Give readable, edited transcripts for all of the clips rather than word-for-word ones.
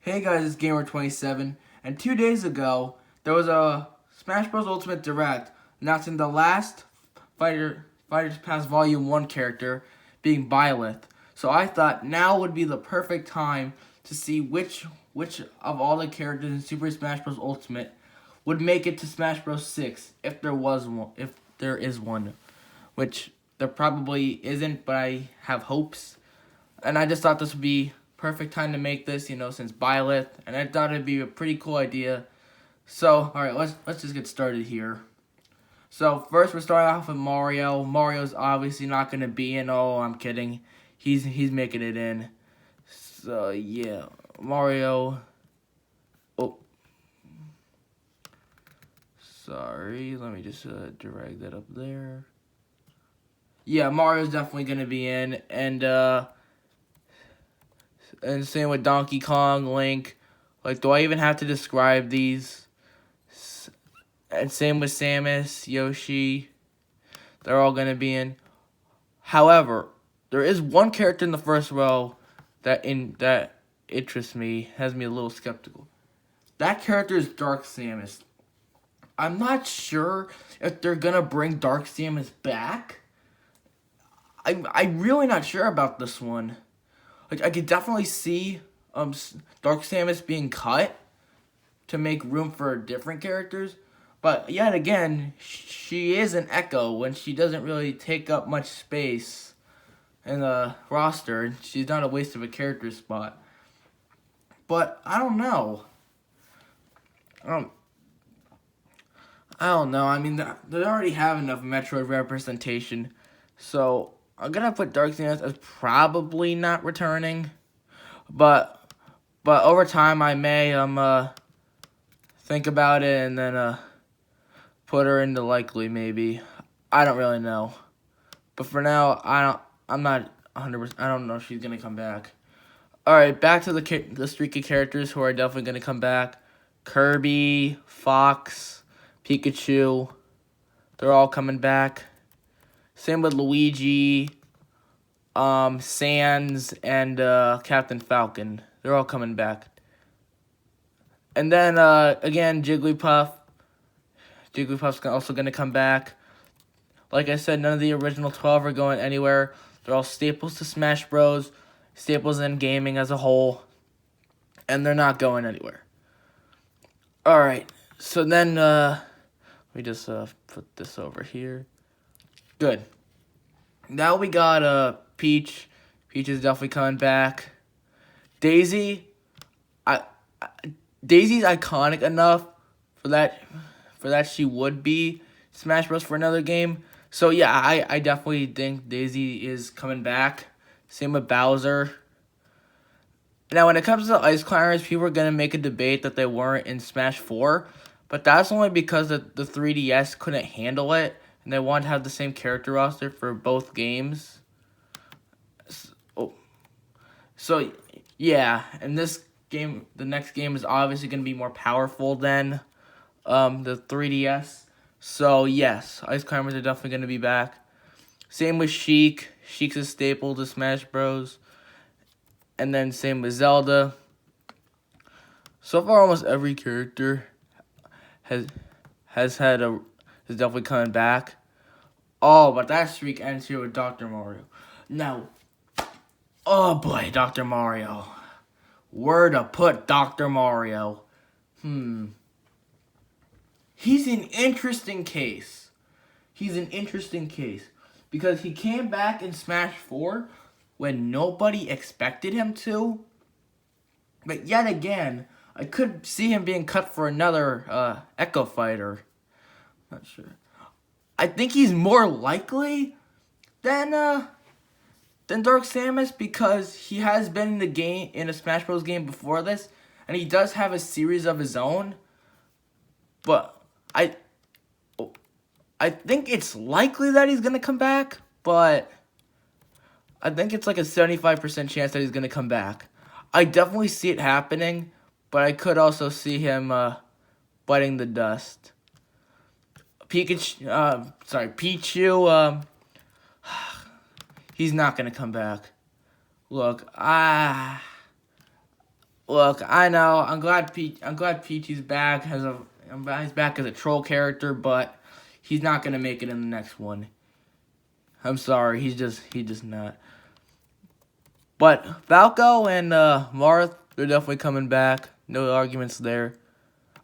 Hey guys, it's Gamer27, and 2 days ago, there was a Smash Bros. Ultimate Direct announcing the last Fighters Pass Volume 1 character being Byleth. So I thought now would be the perfect time to see which of all the characters in Super Smash Bros. Ultimate would make it to Smash Bros. 6 if there is one, which there probably isn't, but I have hopes. And I just thought this would be perfect time to make this, since Byleth, and I thought it'd be a pretty cool idea. So, all right, let's just get started here. So first, we're starting off with Mario. Mario's obviously not gonna be in. Oh, I'm kidding. He's making it in. So yeah, Mario. Oh, sorry. Let me just drag that up there. Yeah, Mario's definitely gonna be in, and same with Donkey Kong, Link. Like, do I even have to describe these? And same with Samus, Yoshi. They're all going to be in. However, there is one character in the first row that interests me, has me a little skeptical. That character is Dark Samus. I'm not sure if they're going to bring Dark Samus back. I'm really not sure about this one. Like, I could definitely see Dark Samus being cut to make room for different characters. But yet again, she is an Echo when she doesn't really take up much space in the roster. She's not a waste of a character spot. But I don't know. I don't know. I mean, they already have enough Metroid representation. So I'm gonna put Dark Samus as probably not returning. But over time I may think about it and then put her into likely maybe. I don't really know. But for now, I'm not 100%. I don't know if she's gonna come back. All right, back to the streaky characters who are definitely gonna come back. Kirby, Fox, Pikachu, they're all coming back. Same with Luigi, Sans, and Captain Falcon. They're all coming back. And then, again, Jigglypuff. Jigglypuff's also going to come back. Like I said, none of the original 12 are going anywhere. They're all staples to Smash Bros., staples in gaming as a whole, and they're not going anywhere. Alright, so then, let me just put this over here. Good. Now we got Peach. Peach is definitely coming back. Daisy, Daisy's iconic enough for that she would be Smash Bros. For another game. So yeah, I definitely think Daisy is coming back. Same with Bowser. Now when it comes to Ice Climbers, people are going to make a debate that they weren't in Smash 4. But that's only because the 3DS couldn't handle it. And they wanted to have the same character roster for both games. So yeah, and this game, the next game is obviously going to be more powerful than the 3DS. So yes, Ice Climbers are definitely going to be back. Same with Sheik. Sheik's a staple to Smash Bros. And then same with Zelda. So far, almost every character is definitely coming back. Oh, but that streak ends here with Dr. Mario. Now, oh boy, Dr. Mario. Where to put Dr. Mario? He's an interesting case. Because he came back in Smash 4 when nobody expected him to. But yet again, I could see him being cut for another Echo Fighter. Not sure. I think he's more likely than Dark Samus because he has been in a Smash Bros. Game before this, and he does have a series of his own. But I think it's likely that he's gonna come back, but I think it's like a 75% chance that he's gonna come back. I definitely see it happening, but I could also see him biting the dust. Pichu, he's not gonna come back. Look, Look, I know. I'm glad Peachy's back I'm glad he's back as a troll character, but he's not gonna make it in the next one. I'm sorry, he's just not. But Falco and Marth, they're definitely coming back. No arguments there.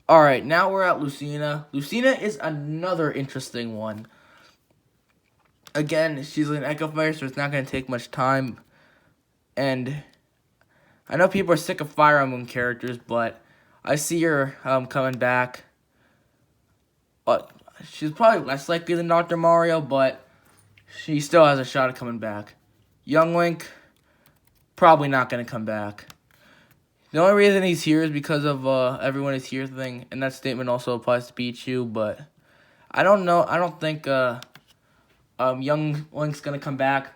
All right, now we're at Lucina. Lucina is another interesting one. Again, she's an Echo Fire, so it's not going to take much time. And I know people are sick of Fire Emblem characters, but I see her coming back. She's probably less likely than Dr. Mario, but she still has a shot at coming back. Young Link, probably not going to come back. The only reason he's here is because of everyone is here thing, and that statement also applies to Pichu, but I don't know. I don't think Young Link's going to come back.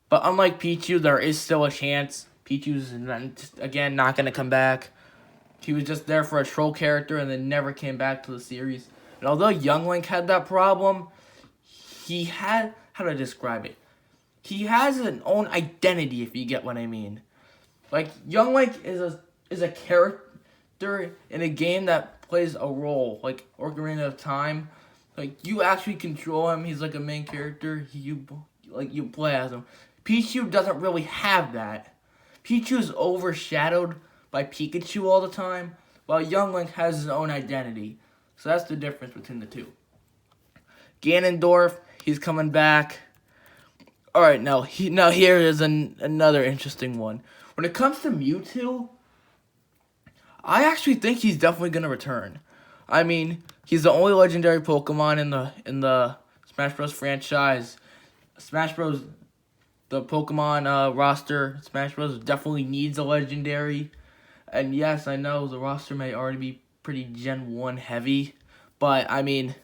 But unlike Pichu, there is still a chance. Pichu's, again, not going to come back. He was just there for a troll character and then never came back to the series. And although Young Link had that problem, he had, how do I describe it? He has an own identity, if you get what I mean. Like, Young Link is a character in a game that plays a role, like Ocarina of Time. Like, you actually control him. He's like a main character. You play as him. Pichu doesn't really have that. Pichu is overshadowed by Pikachu all the time, while Young Link has his own identity. So that's the difference between the two. Ganondorf, he's coming back. All right, now here is another interesting one. When it comes to Mewtwo, I actually think he's definitely gonna return. I mean, he's the only legendary Pokemon in the Smash Bros. Franchise. Smash Bros. The Pokemon roster, Smash Bros. Definitely needs a legendary. And yes, I know the roster may already be pretty Gen 1 heavy, but I mean,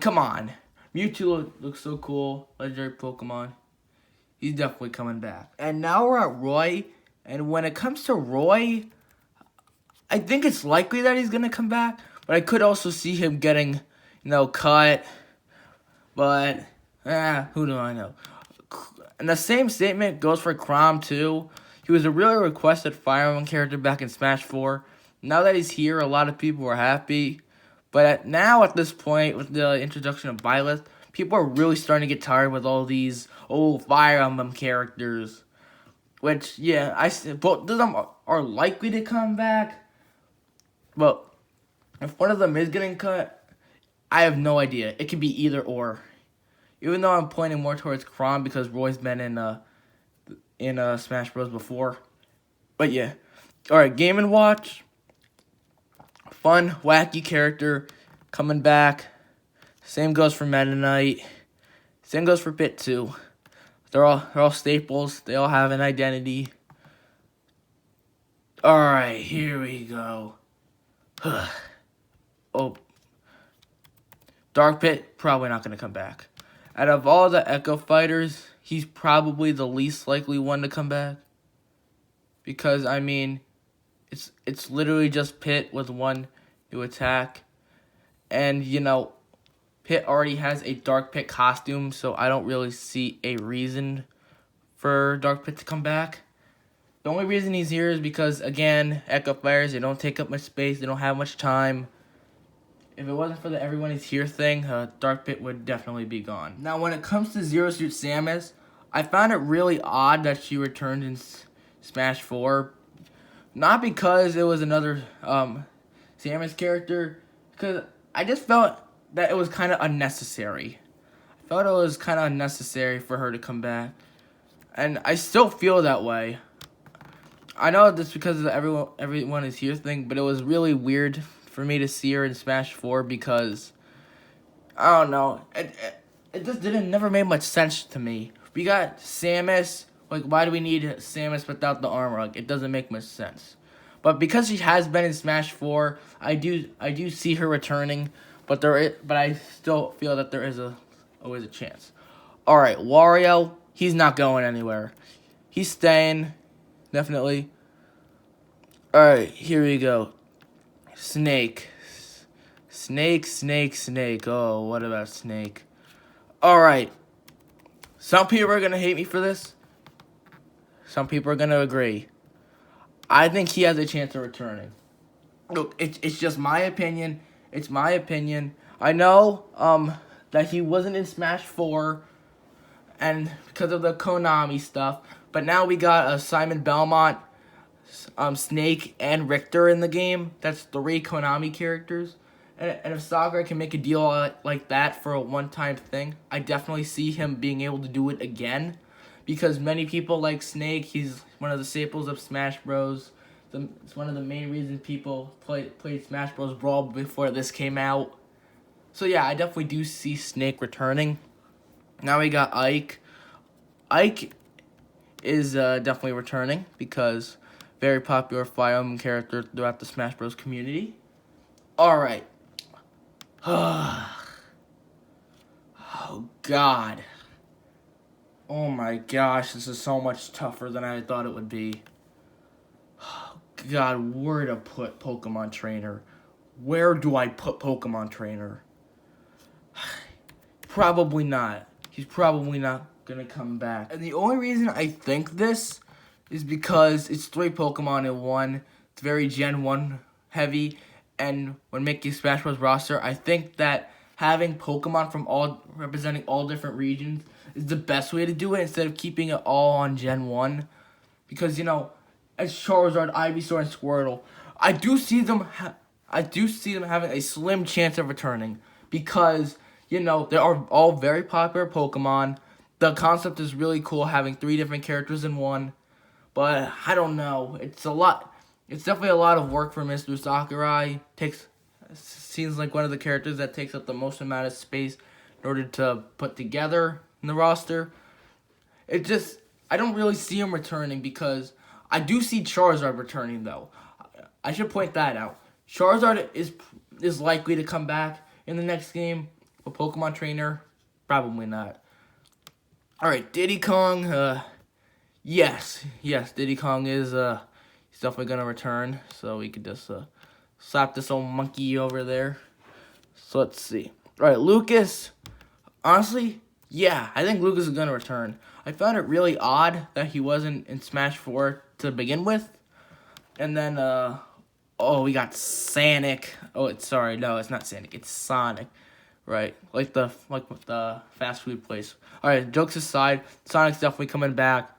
come on. Mewtwo looks so cool, legendary Pokemon. He's definitely coming back. And now we're at Roy, and when it comes to Roy, I think it's likely that he's gonna come back, but I could also see him getting, cut. But who do I know? And the same statement goes for Chrom too. He was a really requested Fire Emblem character back in Smash 4. Now that he's here, a lot of people are happy. But now at this point, with the introduction of Byleth, people are really starting to get tired with all these old Fire Emblem characters. Which, yeah, both of them are likely to come back. But if one of them is getting cut, I have no idea. It could be either or. Even though I'm pointing more towards Chrom because Roy's been in Smash Bros. Before. But yeah. Alright, Game & Watch. Fun, wacky character coming back. Same goes for Meta Knight. Same goes for Pit 2. They're all staples. They all have an identity. Alright, here we go. Oh. Dark Pit, probably not going to come back. Out of all the Echo Fighters, he's probably the least likely one to come back. Because, I mean, it's literally just Pit with one new attack. And, Pit already has a Dark Pit costume, so I don't really see a reason for Dark Pit to come back. The only reason he's here is because, again, Echo Fighters, they don't take up much space, they don't have much time. If it wasn't for the everyone is here thing, Dark Pit would definitely be gone. Now, when it comes to Zero Suit Samus, I found it really odd that she returned in Smash 4. Not because it was another Samus character, because I just felt that it was kind of unnecessary. I felt it was kind of unnecessary for her to come back. And I still feel that way. I know that's because of the everyone is here thing, but it was really weird for me to see her in Smash 4 because, I don't know, it just never made much sense to me. We got Samus, like, why do we need Samus without the armor? Like, it doesn't make much sense. But because she has been in Smash 4, I do see her returning, but I still feel that there is always a chance. Alright, Wario, he's not going anywhere. He's staying, definitely. Alright, here we go. Snake. Oh, what about Snake? Alright. Some people are going to hate me for this. Some people are going to agree. I think he has a chance of returning. Look, it's just my opinion. It's my opinion. I know that he wasn't in Smash 4 and because of the Konami stuff, but now we got Simon Belmont, Snake, and Richter in the game. That's 3 Konami characters. And if Sakurai can make a deal like that for a one-time thing, I definitely see him being able to do it again. Because many people like Snake. He's one of the staples of Smash Bros. It's one of the main reasons people played Smash Bros. Brawl before this came out. So yeah, I definitely do see Snake returning. Now we got Ike. Ike is definitely returning because very popular Fire Emblem character throughout the Smash Bros. Community. Alright. Oh, God. Oh, my gosh. This is so much tougher than I thought it would be. Oh, God, where to put Pokemon Trainer? Where do I put Pokemon Trainer? Probably not. He's probably not going to come back. And the only reason I think this is because it's 3 Pokemon in one. It's very Gen 1 heavy. And when making Smash Bros. Roster, I think that having Pokemon from representing all different regions is the best way to do it instead of keeping it all on Gen 1. Because, as Charizard, Ivysaur, and Squirtle, I do see them having a slim chance of returning. Because, they are all very popular Pokemon. The concept is really cool, having 3 different characters in one. But, I don't know. It's a lot. It's definitely a lot of work for Mr. Sakurai. Seems like one of the characters that takes up the most amount of space in order to put together in the roster. I don't really see him returning because I do see Charizard returning, though. I should point that out. Charizard is likely to come back in the next game. But Pokemon Trainer, probably not. Alright, Diddy Kong, yes, Diddy Kong is, he's definitely going to return. So we could just, slap this old monkey over there. So let's see. Alright, Lucas, honestly, yeah, I think Lucas is going to return. I found it really odd that he wasn't in Smash 4 to begin with. And then, we got Sonic. It's not Sonic, it's Sonic. Right, like the fast food place. Alright, jokes aside, Sonic's definitely coming back.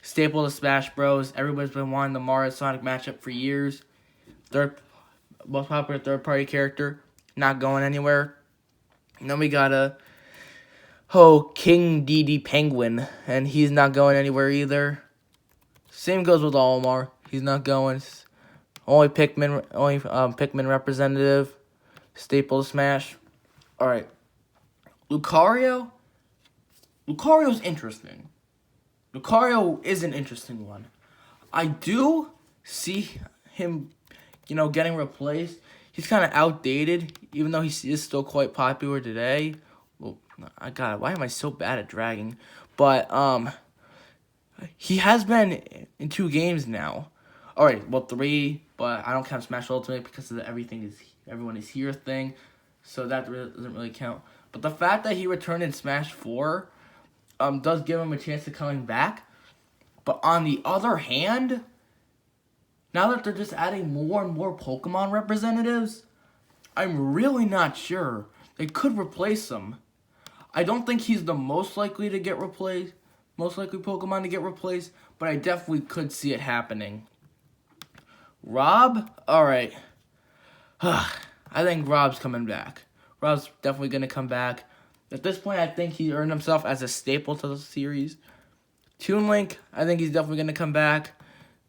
Staple of Smash Bros. Everybody's been wanting the Mario Sonic matchup for years. Most popular third-party character, not going anywhere. And then we got King DD Penguin, and he's not going anywhere either. Same goes with Olimar. He's not going. Only Pikmin representative. Staple of Smash. Alright, Lucario? Lucario's interesting. Lucario is an interesting one. I do see him, getting replaced. He's kind of outdated, even though he is still quite popular today. Well, why am I so bad at dragging? But, he has been in 2 games now. Alright, 3, but I don't count Smash Ultimate because of the everyone is here thing. So that doesn't really count. But the fact that he returned in Smash 4 does give him a chance of coming back. But on the other hand, now that they're just adding more and more Pokemon representatives, I'm really not sure. They could replace him. I don't think he's the most likely to get replaced, most likely Pokemon to get replaced, but I definitely could see it happening. Rob? Alright. I think Rob's coming back. Rob's definitely going to come back. At this point, I think he earned himself as a staple to the series. Toon Link, I think he's definitely going to come back.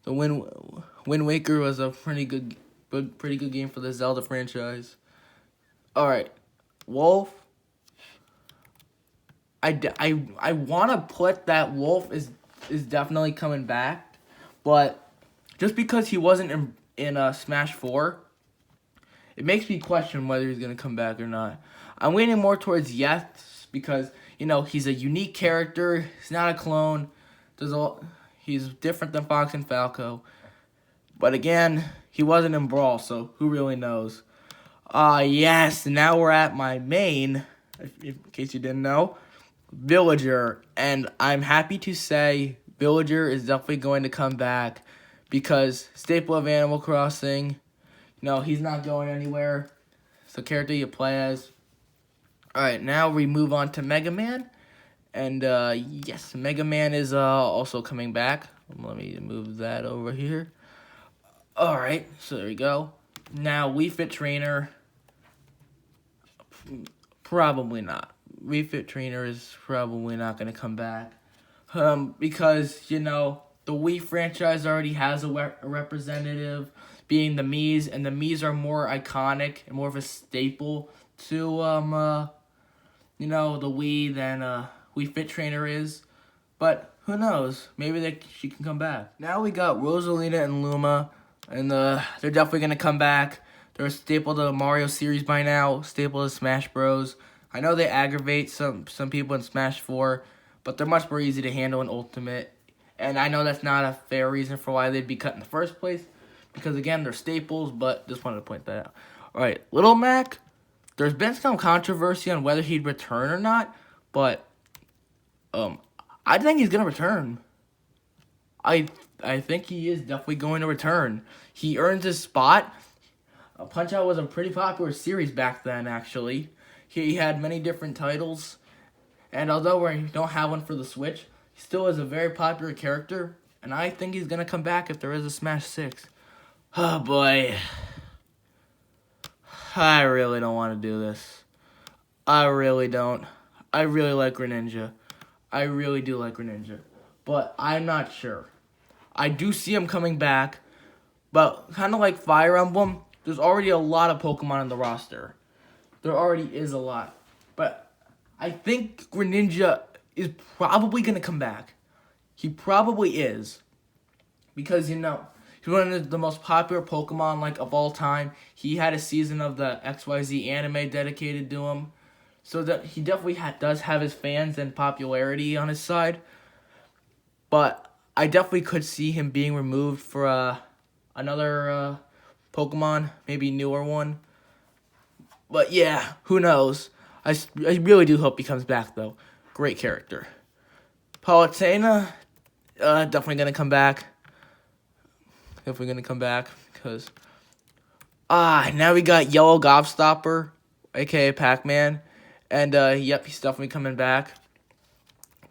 The Wind Waker was a pretty good game for the Zelda franchise. Alright, Wolf. I want to put that Wolf is definitely coming back. But just because he wasn't in Smash 4... it makes me question whether he's going to come back or not. I'm leaning more towards yes because, he's a unique character. He's not a clone. He's different than Fox and Falco. But again, he wasn't in Brawl, so who really knows? Yes, now we're at my main, in case you didn't know, Villager. And I'm happy to say Villager is definitely going to come back because staple of Animal Crossing. He's not going anywhere. It's the character you play as. Alright, now we move on to Mega Man. And yes, Mega Man is also coming back. Let me move that over here. Alright, so there we go. Now, Wii Fit Trainer, probably not. Wii Fit Trainer is probably not going to come back. Because, the Wii franchise already has a representative, being the Miis, and the Miis are more iconic and more of a staple to, the Wii than Wii Fit Trainer is. But who knows? Maybe she can come back. Now we got Rosalina and Luma, and they're definitely going to come back. They're a staple to the Mario series by now, staple to Smash Bros. I know they aggravate some people in Smash 4, but they're much more easy to handle in Ultimate. And I know that's not a fair reason for why they'd be cut in the first place, because again, they're staples, but just wanted to point that out. Alright, Little Mac, there's been some controversy on whether he'd return or not, but I think he's going to return. I think he is definitely going to return. He earns his spot. Punch-Out was a pretty popular series back then, actually. He had many different titles. And although we don't have one for the Switch, he still is a very popular character. And I think he's going to come back if there is a Smash 6. Oh, boy. I really don't want to do this. I really don't. I really like Greninja. I really do like Greninja. But I'm not sure. I do see him coming back. But kind of like Fire Emblem, there's already a lot of Pokemon on the roster. There already is a lot. But I think Greninja is probably going to come back. He probably is. Because, he's one of the most popular Pokemon of all time. He had a season of the XYZ anime dedicated to him. So that he definitely does have his fans and popularity on his side. But I definitely could see him being removed for another Pokemon, maybe newer one. But yeah, who knows? I really do hope he comes back, though. Great character. Palutena, definitely going to come back. Definitely going to come back, because... now we got Yellow Gobstopper, a.k.a. Pac-Man. And, yep, he's definitely coming back.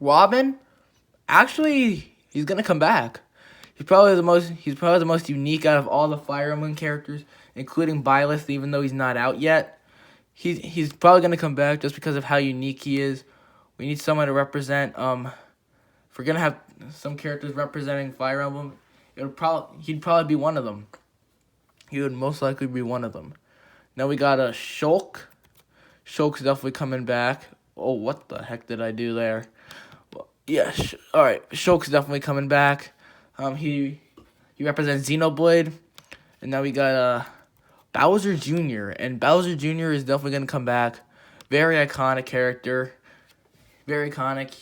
Robin, actually, he's going to come back. He's probably the most unique out of all the Fire Emblem characters, including Byleth, even though he's not out yet. He's probably going to come back just because of how unique he is. We need someone to represent, if we're going to have some characters representing Fire Emblem, he'd probably be one of them. He would most likely be one of them. Now we got a Shulk. Shulk's definitely coming back. Oh, what the heck did I do there? Well, yeah, alright, Shulk's definitely coming back. He represents Xenoblade. And now we got Bowser Jr. And Bowser Jr. is definitely going to come back. Very iconic character. Very iconic.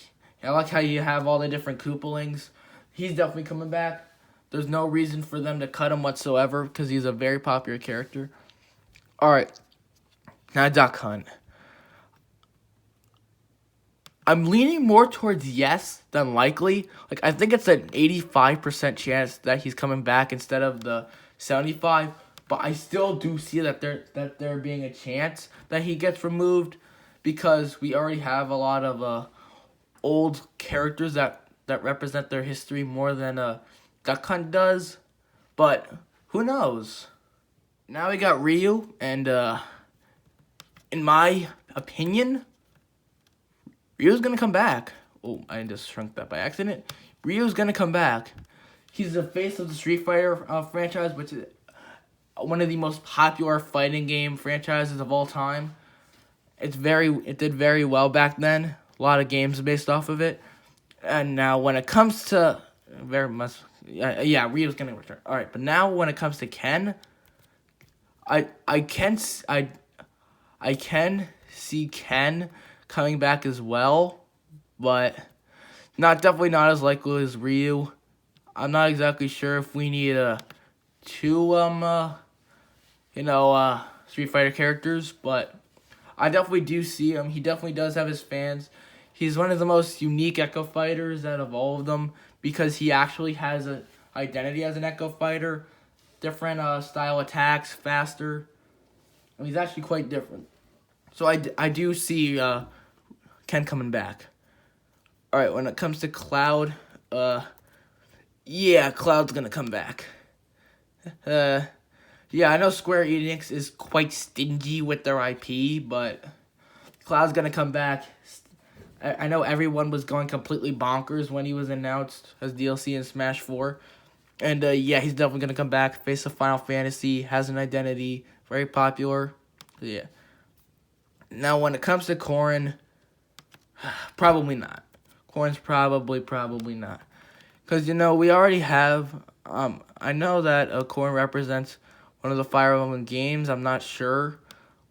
I like how you have all the different Koopalings. He's definitely coming back. There's no reason for them to cut him whatsoever, because he's a very popular character. Alright. Now Duck Hunt. I'm leaning more towards yes than likely. I think it's an 85% chance that he's coming back instead of the 75%. But I still do see that there being a chance that he gets removed, because we already have a lot of old characters that represent their history more than Duck Hunt does. But who knows? Now we got Ryu, and in my opinion, Ryu's going to come back. Oh, I just shrunk that by accident. Ryu's going to come back. He's the face of the Street Fighter franchise, which is one of the most popular fighting game franchises of all time. It did very well back then. A lot of games based off of it. And now when it comes to... Ryu's going to return. Alright, but now when it comes to Ken... I can see Ken coming back as well, but definitely not as likely as Ryu. I'm not exactly sure if we need two Street Fighter characters, but I definitely do see him. He definitely does have his fans. He's one of the most unique Echo Fighters out of all of them, because he actually has a identity as an Echo Fighter. Different style attacks, faster. And he's actually quite different. So I do see Ken coming back. Alright, when it comes to Cloud, yeah, Cloud's gonna come back. Yeah, I know Square Enix is quite stingy with their IP, but Cloud's gonna come back. I know everyone was going completely bonkers when he was announced as DLC in Smash 4. And yeah, he's definitely gonna come back. Face of Final Fantasy, has an identity, very popular. Yeah. Now, when it comes to Korn, probably not. Korn's probably not. Because, you know, we already have, I know that Korn represents one of the Fire Emblem games. I'm not sure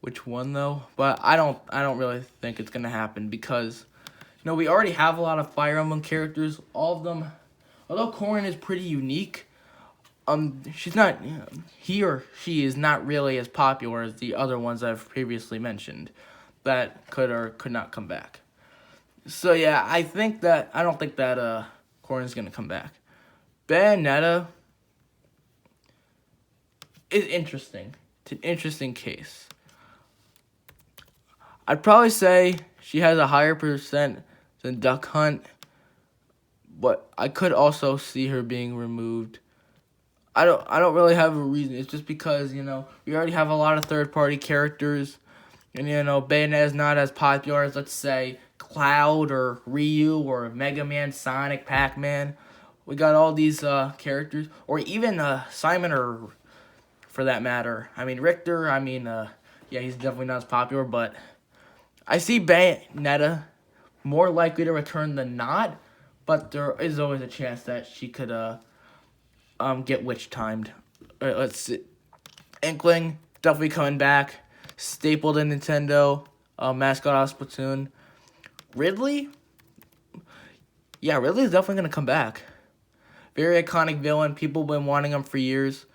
which one, though. But I don't really think it's going to happen because, you know, we already have a lot of Fire Emblem characters. All of them, although Korn is pretty unique, she's not, you know, he or she is not really as popular as the other ones I've previously mentioned that could or could not come back. So yeah, I don't think that Korn is gonna come back. Bayonetta is interesting. It's an interesting case. I'd probably say she has a higher percent than Duck Hunt, but I could also see her being removed. I don't really have a reason. It's just because, you know, we already have a lot of third-party characters, and, you know, Bayonetta is not as popular as, let's say, Cloud or Ryu or Mega Man, Sonic, Pac-Man. We got all these characters, or even Simon, or for that matter. I mean, Richter, yeah, he's definitely not as popular, but I see Bayonetta more likely to return than not, but there is always a chance that she could get witch-timed. All right, let's see. Inkling, definitely coming back. Stapled in Nintendo, mascot of Splatoon. Ridley? Yeah, Ridley's definitely going to come back. Very iconic villain. People have been wanting him for years.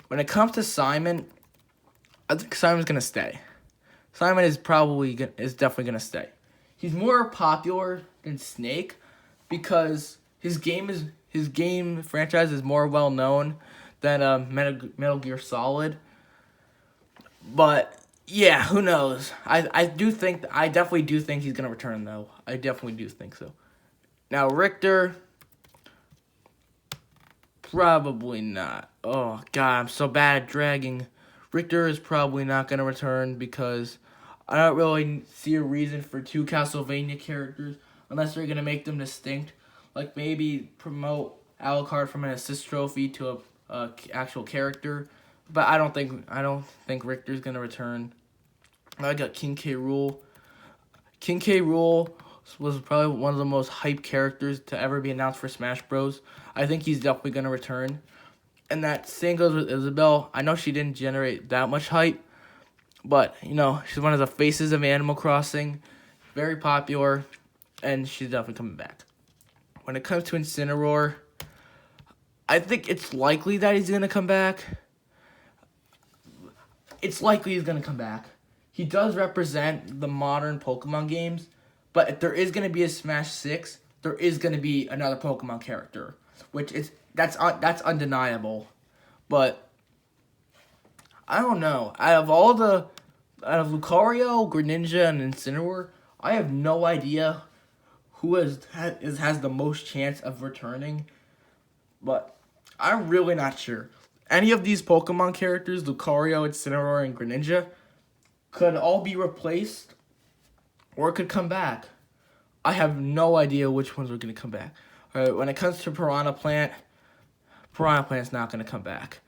When it comes to Simon, I think Simon's going to stay. Simon is definitely going to stay. He's more popular than Snake because his game franchise is more well known than Metal Gear Solid. But yeah, who knows? I definitely do think he's gonna return though. I definitely do think so. Now Richter, probably not. Oh god, I'm so bad at dragging. Richter is probably not gonna return because I don't really see a reason for two Castlevania characters unless they're gonna make them distinct. Like maybe promote Alucard from an assist trophy to a actual character. But I don't think Richter's gonna return. I got Kinky Rule. Kinky Rule was probably one of the most hyped characters to ever be announced for Smash Bros. I think he's definitely gonna return. And that same goes with Isabelle. I know she didn't generate that much hype, but you know, she's one of the faces of Animal Crossing. Very popular, and she's definitely coming back. When it comes to Incineroar, I think it's likely that he's gonna come back. It's likely he's going to come back. He does represent the modern Pokemon games, but if there is going to be a Smash 6, there is going to be another Pokemon character, that's undeniable. But I don't know. Out of Lucario, Greninja, and Incineroar, I have no idea who has the most chance of returning, but I'm really not sure. Any of these Pokemon characters, Lucario, Incineroar, and Greninja, could all be replaced or could come back. I have no idea which ones are going to come back. All right, when it comes to Piranha Plant's not going to come back.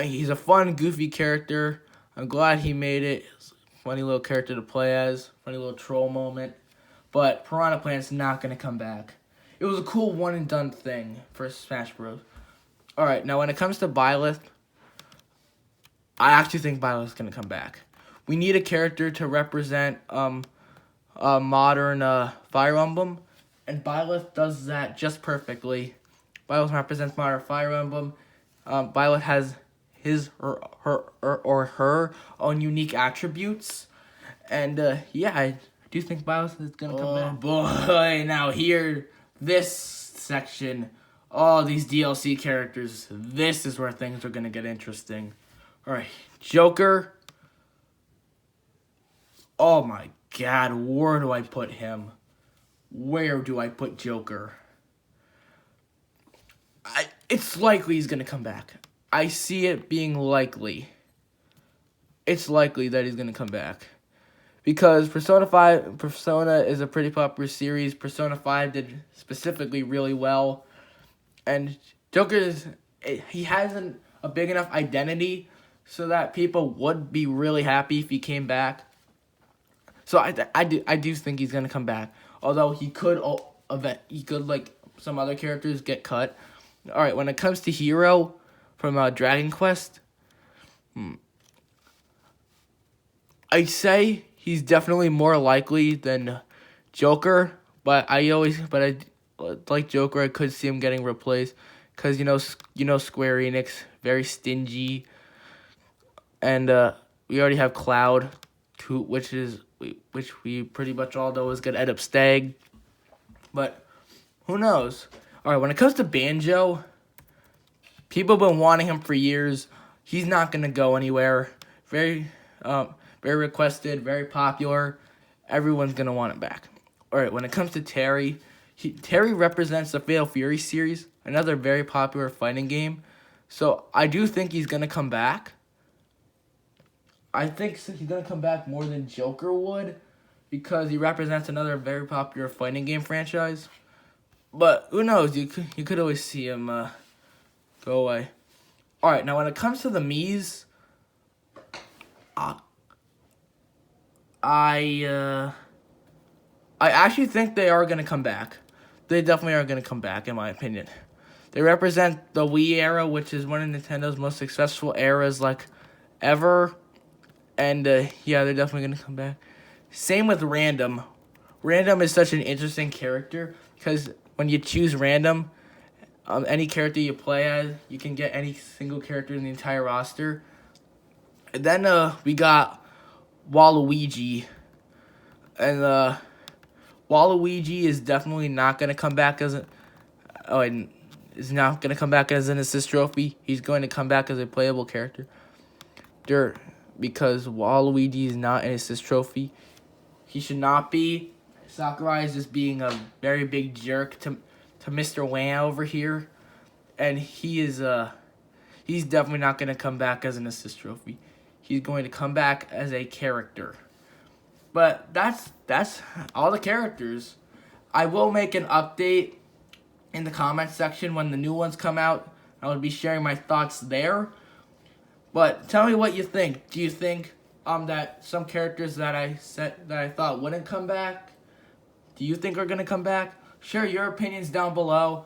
He's a fun, goofy character. I'm glad he made it. It's a funny little character to play as. Funny little troll moment. But Piranha Plant's not going to come back. It was a cool one-and-done thing for Smash Bros. Alright, now when it comes to Byleth, I actually think Byleth's going to come back. We need a character to represent a modern Fire Emblem, and Byleth does that just perfectly. Byleth represents modern Fire Emblem. Byleth has his or her own unique attributes, and yeah, I do think Byleth is going to come back. Oh boy, now here, this section Oh, these DLC characters. This is where things are going to get interesting. Alright, Joker. Oh my god, where do I put him? Where do I put Joker? It's likely he's going to come back. I see it being likely. It's likely that he's going to come back. Because Persona is a pretty popular series. Persona 5 did specifically really well. And Joker he has a big enough identity so that people would be really happy if he came back. So I do think he's going to come back. Although he could like some other characters get cut. All right, when it comes to Hero from Dragon Quest, I say he's definitely more likely than Joker, but I like Joker. I could see him getting replaced because you know Square Enix, very stingy, and we already have Cloud, which we pretty much all know is gonna end up staying, but who knows? All right, when it comes to Banjo, people have been wanting him for years. He's not gonna go anywhere. Very requested, very popular. Everyone's gonna want him back. All right, when it comes to Terry, Terry represents the Fatal Fury series, another very popular fighting game. So I do think he's gonna come back. I think he's gonna come back more than Joker would, because he represents another very popular fighting game franchise. But who knows? You could always see him go away. All right, now when it comes to the Miis, I actually think they are gonna come back. They definitely are gonna come back, in my opinion. They represent the Wii era, which is one of Nintendo's most successful eras, like ever. And yeah, they're definitely gonna come back. Same with Random. Random is such an interesting character because when you choose Random, any character you play as, you can get any single character in the entire roster. And then we got Waluigi, and Waluigi is definitely not gonna come back as is not gonna come back as an assist trophy. He's going to come back as a playable character. Because Waluigi is not an assist trophy. He should not be. Sakurai is just being a very big jerk to Mr. Wang over here. And he's definitely not going to come back as an assist trophy. He's going to come back as a character. But that's all the characters. I will make an update in the comment section when the new ones come out. I will be sharing my thoughts there. But tell me what you think. Do you think that some characters that I thought wouldn't come back, do you think are gonna come back? Share your opinions down below.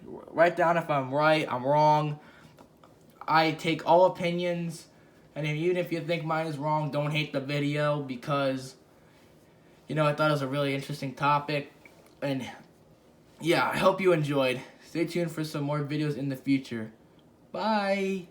Write down if I'm right, I'm wrong. I take all opinions, and even if you think mine is wrong, don't hate the video because I thought it was a really interesting topic. And yeah, I hope you enjoyed. Stay tuned for some more videos in the future. Bye.